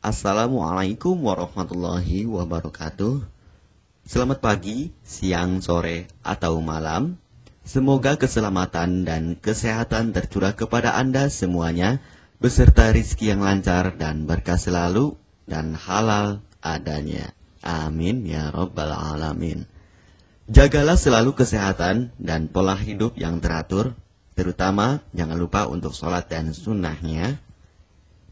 Assalamualaikum warahmatullahi wabarakatuh. Selamat pagi, siang, sore, atau malam. Semoga keselamatan dan kesehatan tercurah kepada Anda semuanya, beserta rizki yang lancar dan berkah selalu, dan halal adanya. Amin ya rabbal alamin. Jagalah selalu kesehatan dan pola hidup yang teratur, terutama jangan lupa untuk sholat dan sunnahnya.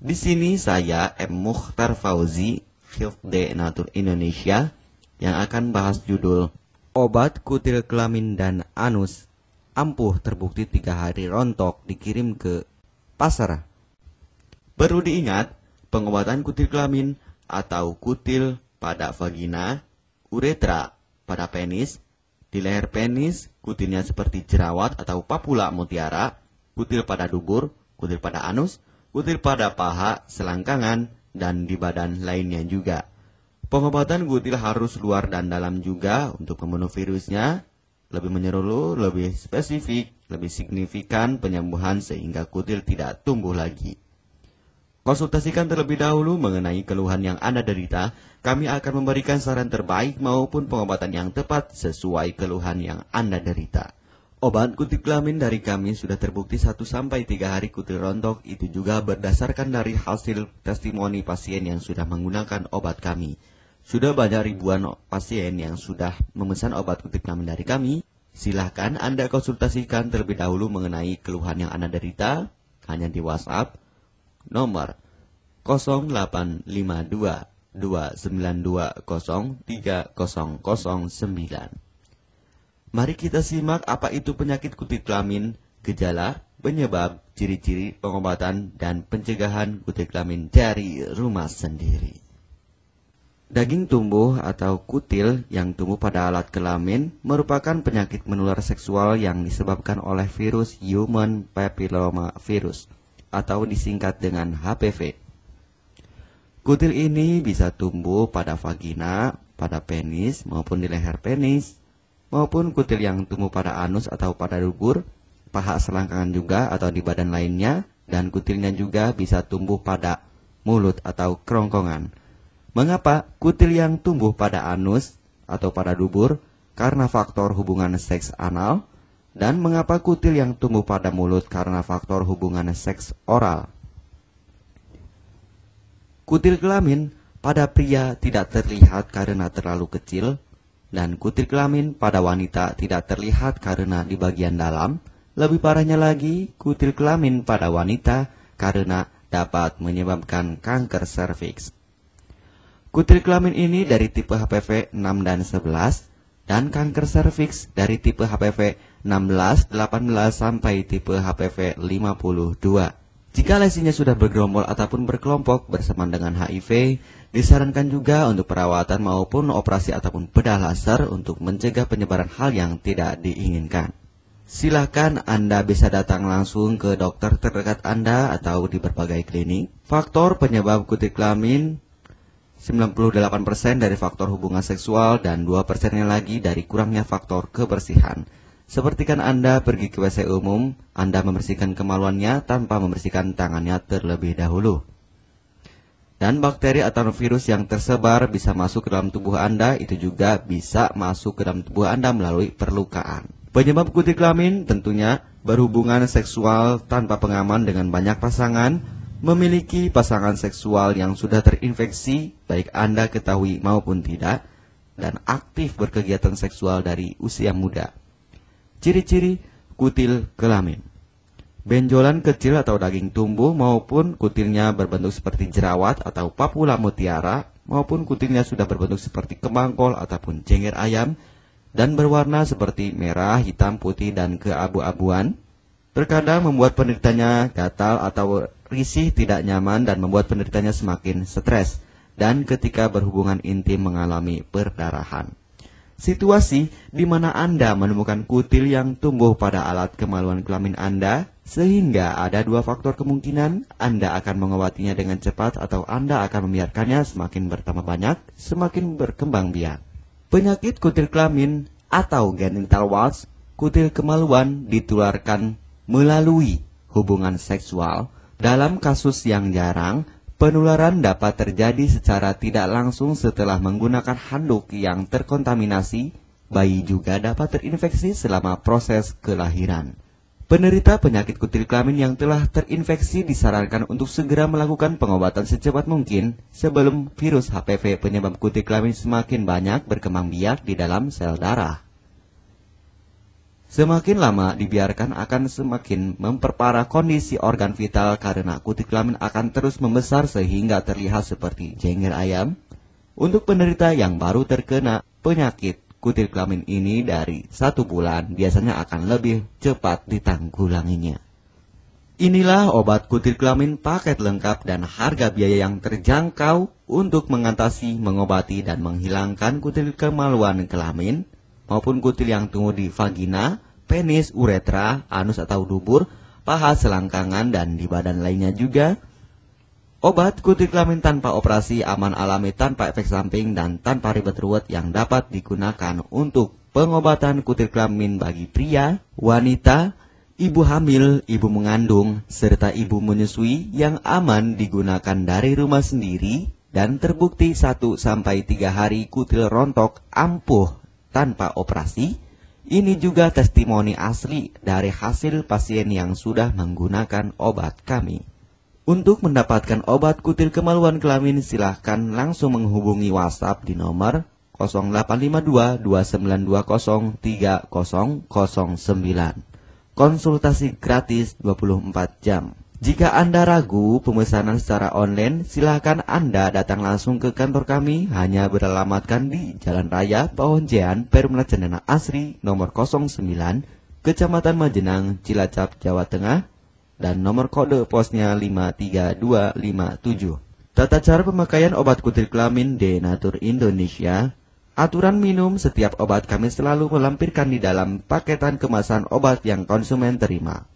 Di sini saya M. Mukhtar Fauzi, Hifdz Natur Indonesia, yang akan bahas judul Obat Kutil Kelamin dan Anus ampuh terbukti 3 hari rontok dikirim ke pasar. Perlu diingat, pengobatan kutil kelamin atau kutil pada vagina, uretra pada penis, di leher penis, kutilnya seperti jerawat atau papula mutiara, kutil pada dubur, kutil pada anus, kutil pada paha, selangkangan, dan di badan lainnya juga. Pengobatan kutil harus luar dan dalam juga untuk membunuh virusnya, lebih menyeluruh, lebih spesifik, lebih signifikan penyembuhan sehingga kutil tidak tumbuh lagi. Konsultasikan terlebih dahulu mengenai keluhan yang Anda derita, kami akan memberikan saran terbaik maupun pengobatan yang tepat sesuai keluhan yang Anda derita. Obat kutil kelamin dari kami sudah terbukti 1-3 hari kutil rontok, itu juga berdasarkan dari hasil testimoni pasien yang sudah menggunakan obat kami. Sudah banyak ribuan pasien yang sudah memesan obat kutil kelamin dari kami. Silahkan Anda konsultasikan terlebih dahulu mengenai keluhan yang Anda derita, hanya di WhatsApp nomor 0852 292 03009. Mari kita simak apa itu penyakit kutil kelamin, gejala, penyebab, ciri-ciri, pengobatan, dan pencegahan kutil kelamin dari rumah sendiri. Daging tumbuh atau kutil yang tumbuh pada alat kelamin merupakan penyakit menular seksual yang disebabkan oleh virus Human Papilloma Virus atau disingkat dengan HPV. Kutil ini bisa tumbuh pada vagina, pada penis, maupun di leher penis, maupun kutil yang tumbuh pada anus atau pada dubur, paha selangkangan juga atau di badan lainnya, dan kutilnya juga bisa tumbuh pada mulut atau kerongkongan. Mengapa kutil yang tumbuh pada anus atau pada dubur? Karena faktor hubungan seks anal. Dan mengapa kutil yang tumbuh pada mulut? Karena faktor hubungan seks oral. Kutil kelamin pada pria tidak terlihat karena terlalu kecil, dan kutil kelamin pada wanita tidak terlihat karena di bagian dalam. Lebih parahnya lagi, kutil kelamin pada wanita karena dapat menyebabkan kanker serviks. Kutil kelamin ini dari tipe HPV 6 dan 11, dan kanker serviks dari tipe HPV 16, 18, sampai tipe HPV 52. Jika lesinya sudah bergerombol ataupun berkelompok bersamaan dengan HIV, disarankan juga untuk perawatan maupun operasi ataupun bedah laser untuk mencegah penyebaran hal yang tidak diinginkan. Silakan Anda bisa datang langsung ke dokter terdekat Anda atau di berbagai klinik. Faktor penyebab kutil kelamin 98% dari faktor hubungan seksual dan 2%-nya lagi dari kurangnya faktor kebersihan. Sepertikan Anda pergi ke WC umum, Anda membersihkan kemaluannya tanpa membersihkan tangannya terlebih dahulu. Dan bakteri atau virus yang tersebar bisa masuk ke dalam tubuh Anda, itu juga bisa masuk ke dalam tubuh Anda melalui perlukaan. Penyebab kutil kelamin tentunya berhubungan seksual tanpa pengaman dengan banyak pasangan, memiliki pasangan seksual yang sudah terinfeksi, baik Anda ketahui maupun tidak, dan aktif berkegiatan seksual dari usia muda. Ciri-ciri kutil kelamin: benjolan kecil atau daging tumbuh maupun kutilnya berbentuk seperti jerawat atau papula mutiara, maupun kutilnya sudah berbentuk seperti kembang kol ataupun cengir ayam, dan berwarna seperti merah, hitam, putih, dan keabu-abuan. Terkadang membuat penderitanya gatal atau risih, tidak nyaman, dan membuat penderitanya semakin stres, dan ketika berhubungan intim mengalami perdarahan. Situasi di mana Anda menemukan kutil yang tumbuh pada alat kemaluan kelamin Anda, sehingga ada 2 faktor kemungkinan: Anda akan mengobatinya dengan cepat atau Anda akan membiarkannya semakin bertambah banyak, semakin berkembang biak. Penyakit kutil kelamin atau genital warts, kutil kemaluan, ditularkan melalui hubungan seksual. Dalam kasus yang jarang, Penularan dapat terjadi secara tidak langsung setelah menggunakan handuk yang terkontaminasi. Bayi juga dapat terinfeksi selama proses kelahiran. Penderita penyakit kutil kelamin yang telah terinfeksi disarankan untuk segera melakukan pengobatan secepat mungkin sebelum virus HPV penyebab kutil kelamin semakin banyak berkembang biak di dalam sel darah. Semakin lama dibiarkan akan semakin memperparah kondisi organ vital karena kutil kelamin akan terus membesar sehingga terlihat seperti jengger ayam. Untuk penderita yang baru terkena penyakit kutil kelamin ini dari 1 bulan biasanya akan lebih cepat ditanggulanginya. Inilah obat kutil kelamin paket lengkap dan harga biaya yang terjangkau untuk mengatasi, mengobati, dan menghilangkan kutil kemaluan kelamin maupun kutil yang tumbuh di vagina, penis, uretra, anus atau dubur, paha, selangkangan, dan di badan lainnya juga. Obat kutil kelamin tanpa operasi, aman alami, tanpa efek samping, dan tanpa ribet ruwet yang dapat digunakan untuk pengobatan kutil kelamin bagi pria, wanita, ibu hamil, ibu mengandung, serta ibu menyusui yang aman digunakan dari rumah sendiri dan terbukti 1-3 hari kutil rontok ampuh tanpa operasi. Ini juga testimoni asli dari hasil pasien yang sudah menggunakan obat kami. Untuk mendapatkan obat kutil kemaluan kelamin, silahkan langsung menghubungi WhatsApp di nomor 0852 2920 3009. Konsultasi gratis 24 jam. Jika Anda ragu pemesanan secara online, silahkan Anda datang langsung ke kantor kami, hanya beralamatkan di Jalan Raya Pahonjean, Perumna Cendana Asri, nomor 09, Kecamatan Majenang, Cilacap, Jawa Tengah, dan nomor kode posnya 53257. Tata cara pemakaian obat kutil kelamin Denatur Indonesia. Aturan minum setiap obat kami selalu melampirkan di dalam paketan kemasan obat yang konsumen terima.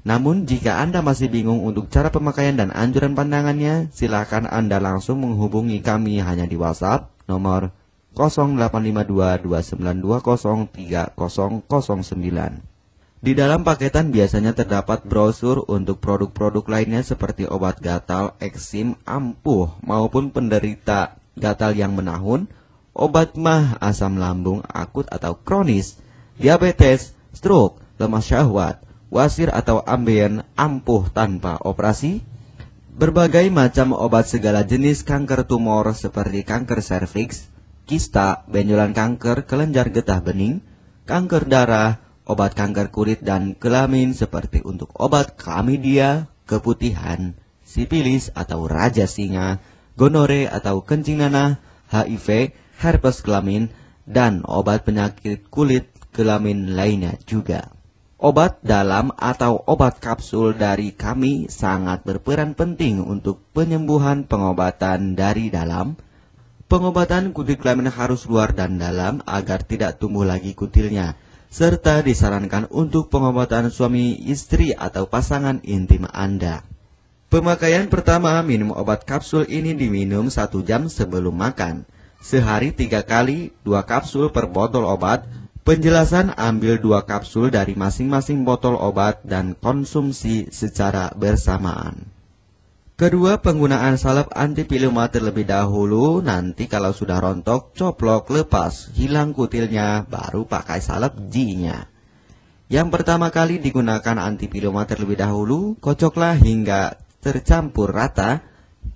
Namun jika Anda masih bingung untuk cara pemakaian dan anjuran pandangannya, silakan Anda langsung menghubungi kami hanya di WhatsApp nomor 0852 2920 3009. Di dalam paketan biasanya terdapat brosur untuk produk-produk lainnya seperti obat gatal, eksim, ampuh, maupun penderita gatal yang menahun, obat mah, asam lambung akut atau kronis, diabetes, stroke, lemah syahwat, wasir atau ambeien ampuh tanpa operasi, berbagai macam obat segala jenis kanker tumor seperti kanker serviks, kista, benjolan kanker, kelenjar getah bening, kanker darah, obat kanker kulit dan kelamin seperti untuk obat klamidia, keputihan, sipilis atau raja singa, gonore atau kencing nanah, HIV, herpes kelamin, dan obat penyakit kulit kelamin lainnya juga. Obat dalam atau obat kapsul dari kami sangat berperan penting untuk penyembuhan pengobatan dari dalam. Pengobatan kutil kelamin harus luar dan dalam agar tidak tumbuh lagi kutilnya, serta disarankan untuk pengobatan suami, istri, atau pasangan intim Anda. Pemakaian pertama, minum obat kapsul ini diminum 1 jam sebelum makan. Sehari 3 kali, 2 kapsul per botol obat. Penjelasan, ambil 2 kapsul dari masing-masing botol obat dan konsumsi secara bersamaan. Kedua, penggunaan salep antipiluma terlebih dahulu, nanti kalau sudah rontok, coplok, lepas, hilang kutilnya, baru pakai salep G-nya. Yang pertama kali digunakan antipiluma terlebih dahulu, kocoklah hingga tercampur rata,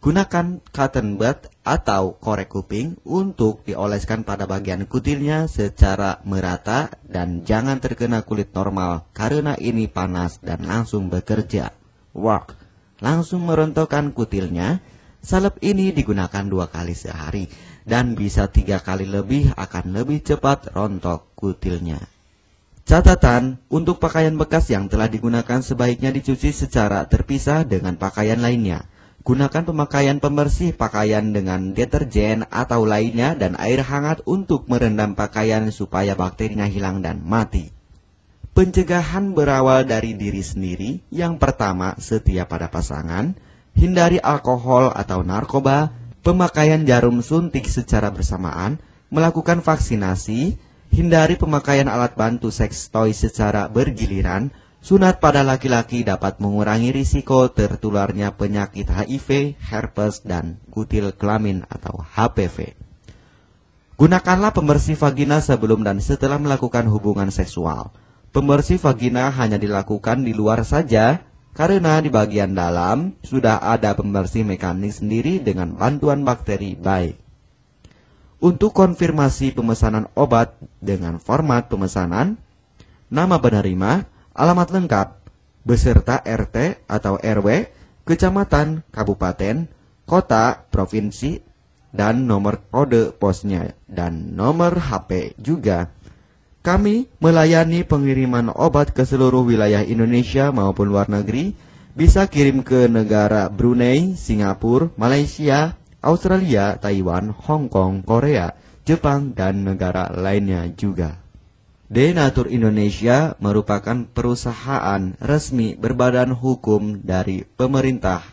gunakan cotton bud atau korek kuping untuk dioleskan pada bagian kutilnya secara merata dan jangan terkena kulit normal, karena ini panas dan langsung bekerja. Langsung merontokkan kutilnya. Salep ini digunakan 2 kali sehari dan bisa 3 kali lebih akan lebih cepat rontok kutilnya. Catatan, untuk pakaian bekas yang telah digunakan sebaiknya dicuci secara terpisah dengan pakaian lainnya. Gunakan pemakaian pembersih pakaian dengan deterjen atau lainnya dan air hangat untuk merendam pakaian supaya bakterinya hilang dan mati. Pencegahan berawal dari diri sendiri. Yang pertama, setia pada pasangan, hindari alkohol atau narkoba, pemakaian jarum suntik secara bersamaan, melakukan vaksinasi, hindari pemakaian alat bantu seks toy secara bergiliran, Sunat pada laki-laki dapat mengurangi risiko tertularnya penyakit HIV, herpes, dan kutil kelamin atau HPV. Gunakanlah pembersih vagina sebelum dan setelah melakukan hubungan seksual. Pembersih vagina hanya dilakukan di luar saja, karena di bagian dalam sudah ada pembersih mekanik sendiri dengan bantuan bakteri baik. Untuk konfirmasi pemesanan obat dengan format pemesanan, nama penerima, alamat lengkap, beserta RT atau RW, kecamatan, kabupaten, kota, provinsi, dan nomor kode posnya, dan nomor HP juga. Kami melayani pengiriman obat ke seluruh wilayah Indonesia maupun luar negeri, bisa kirim ke negara Brunei, Singapura, Malaysia, Australia, Taiwan, Hong Kong, Korea, Jepang, dan negara lainnya juga. Denatur Indonesia merupakan perusahaan resmi berbadan hukum dari pemerintah.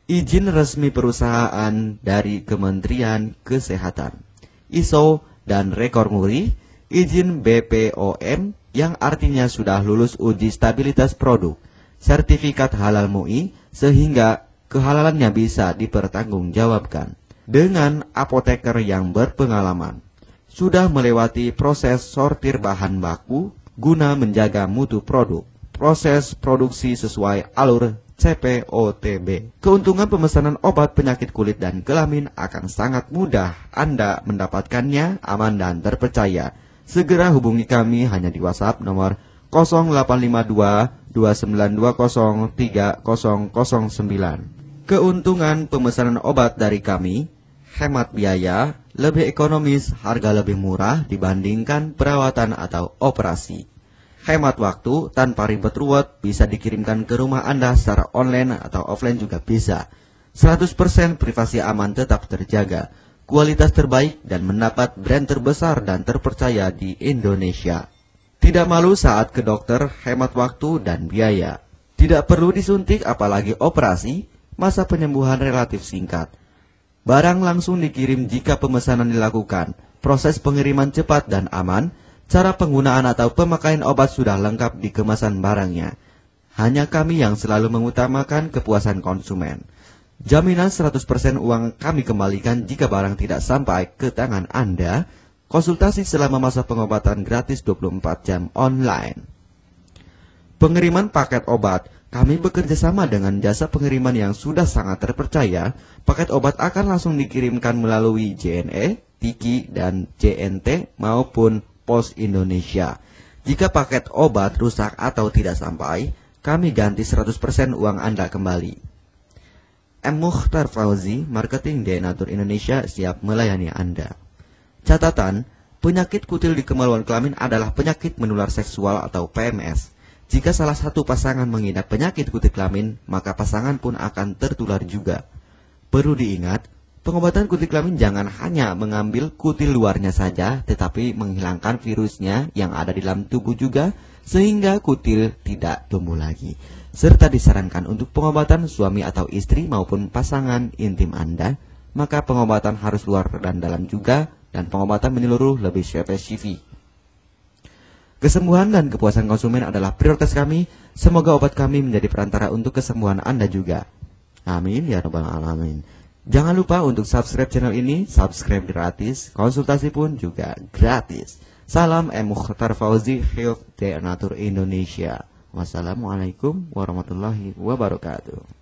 Izin resmi perusahaan dari Kementerian Kesehatan, ISO dan rekor muri, izin BPOM yang artinya sudah lulus uji stabilitas produk, sertifikat halal MUI sehingga kehalalannya bisa dipertanggungjawabkan. Dengan apoteker yang berpengalaman, sudah melewati proses sortir bahan baku guna menjaga mutu produk, proses produksi sesuai alur CPOTB. Keuntungan pemesanan obat penyakit kulit dan kelamin akan sangat mudah. Anda mendapatkannya aman dan terpercaya. Segera hubungi kami hanya di WhatsApp nomor 0852 2920 3009. Keuntungan pemesanan obat dari kami, hemat biaya, lebih ekonomis, harga lebih murah dibandingkan perawatan atau operasi. Hemat waktu tanpa ribet ruwet, bisa dikirimkan ke rumah Anda secara online atau offline juga bisa. 100% privasi aman tetap terjaga, kualitas terbaik dan mendapat brand terbesar dan terpercaya di Indonesia. Tidak malu saat ke dokter, hemat waktu dan biaya. Tidak perlu disuntik apalagi operasi, masa penyembuhan relatif singkat. Barang langsung dikirim jika pemesanan dilakukan, proses pengiriman cepat dan aman, cara penggunaan atau pemakaian obat sudah lengkap di kemasan barangnya. Hanya kami yang selalu mengutamakan kepuasan konsumen. Jaminan 100% uang kami kembalikan jika barang tidak sampai ke tangan Anda. Konsultasi selama masa pengobatan gratis 24 jam online. Pengiriman paket obat. Kami bekerja sama dengan jasa pengiriman yang sudah sangat terpercaya. Paket obat akan langsung dikirimkan melalui JNE, Tiki, dan JNT maupun Pos Indonesia. Jika paket obat rusak atau tidak sampai, kami ganti 100% uang Anda kembali. M. Mukhtar Fauzi, Marketing Denatur Indonesia, siap melayani Anda. Catatan, penyakit kutil di kemaluan kelamin adalah penyakit menular seksual atau PMS. Jika salah satu pasangan mengidap penyakit kutil kelamin, maka pasangan pun akan tertular juga. Perlu diingat, pengobatan kutil kelamin jangan hanya mengambil kutil luarnya saja, tetapi menghilangkan virusnya yang ada di dalam tubuh juga, sehingga kutil tidak tumbuh lagi. Serta disarankan untuk pengobatan suami atau istri maupun pasangan intim Anda, maka pengobatan harus luar dan dalam juga, dan pengobatan menyeluruh lebih spesifik. Kesembuhan dan kepuasan konsumen adalah prioritas kami. Semoga obat kami menjadi perantara untuk kesembuhan Anda juga. Amin ya rabbal alamin. Jangan lupa untuk subscribe channel ini, subscribe gratis, konsultasi pun juga gratis. Salam M. Mukhtar Fauzi, Health Denatur Indonesia. Wassalamualaikum warahmatullahi wabarakatuh.